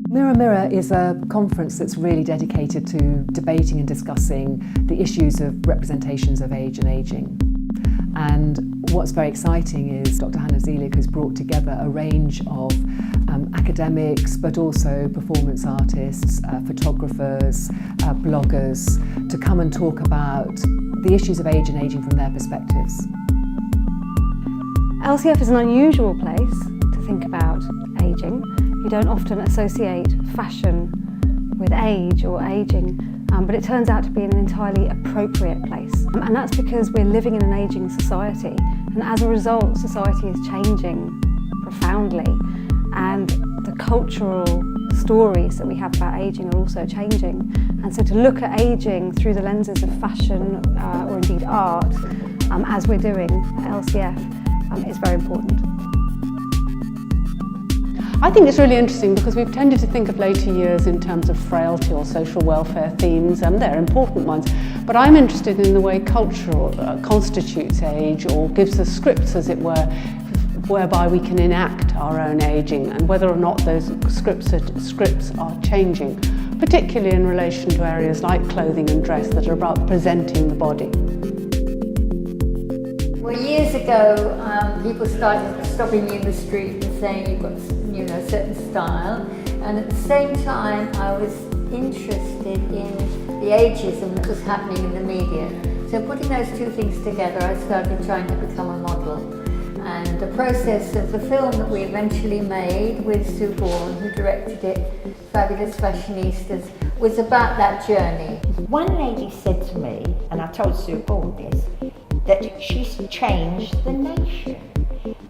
Mirror Mirror is a conference that's really dedicated to debating and discussing the issues of representations of age and ageing. And what's very exciting is Dr. Hannah Zelig has brought together a range of academics, but also performance artists, photographers, bloggers, to come and talk about the issues of age and ageing from their perspectives. LCF is an unusual place to think about ageing. You don't often associate fashion with age or ageing, but it turns out to be an entirely appropriate place. And that's because we're living in an ageing society, and as a result, society is changing profoundly, and the cultural stories that we have about ageing are also changing. And so to look at ageing through the lenses of fashion or indeed art, as we're doing at LCF, is very important. I think it's really interesting because we've tended to think of later years in terms of frailty or social welfare themes, and they're important ones. But I'm interested in the way culture constitutes age, or gives us scripts, as it were, whereby we can enact our own ageing, and whether or not those scripts are changing, particularly in relation to areas like clothing and dress that are about presenting the body. Well, years ago, people started stopping me in the street and saying you've got, a certain style, and at the same time, I was interested in the ageism that was happening in the media. So putting those two things together, I started trying to become a model. And the process of the film that we eventually made with Sue Bourne, who directed it, Fabulous Fashionistas, was about that journey. One lady said to me, and I told Sue Bourne this, that she's changed the nation.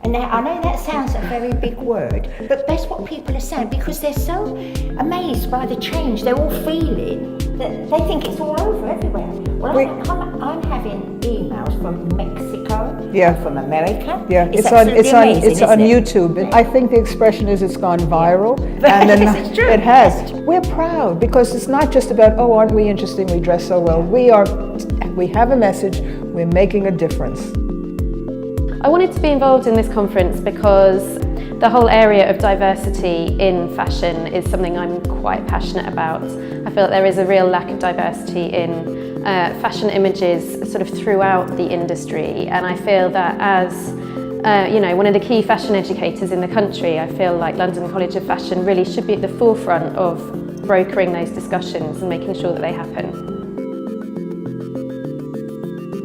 And now, I know that sounds a very big word, but that's what people are saying, because they're so amazed by the change they're all feeling that they think it's all over everywhere. Well, I'm having emails from Mexico, yeah, from America. Yeah, it's on YouTube. And I think the expression is it's gone viral. And then it's true. It has. We're proud because it's not just about, oh, aren't we interesting, we dress so well. We have a message, we're making a difference. I wanted to be involved in this conference because the whole area of diversity in fashion is something I'm quite passionate about. I feel that there is a real lack of diversity in fashion images sort of throughout the industry, and I feel that as one of the key fashion educators in the country, I feel like London College of Fashion really should be at the forefront of brokering those discussions and making sure that they happen.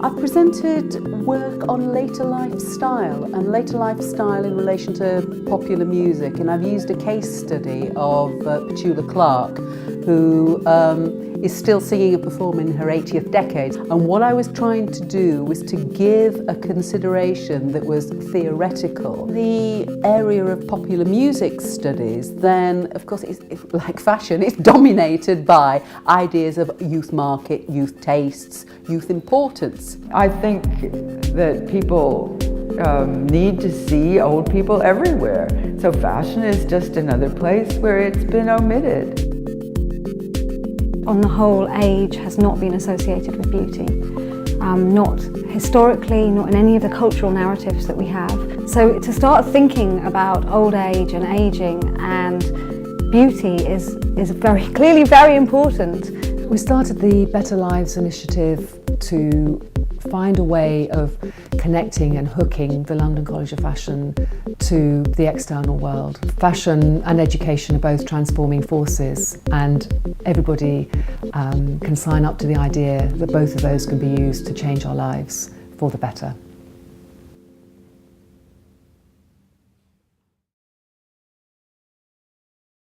I've presented work on later lifestyle and later lifestyle in relation to popular music, and I've used a case study of Petula Clark, who is still singing and performing in her 80th decade. And what I was trying to do was to give a consideration that was theoretical. The area of popular music studies, then, of course, it's like fashion, it's dominated by ideas of youth market, youth tastes, youth importance. I think that people need to see old people everywhere. So fashion is just another place where it's been omitted. On the whole, age has not been associated with beauty. Not historically, not in any of the cultural narratives that we have. So to start thinking about old age and ageing and beauty is very clearly very important. We started the Better Lives initiative to find a way of connecting and hooking the London College of Fashion to the external world. Fashion and education are both transforming forces, and everybody can sign up to the idea that both of those can be used to change our lives for the better.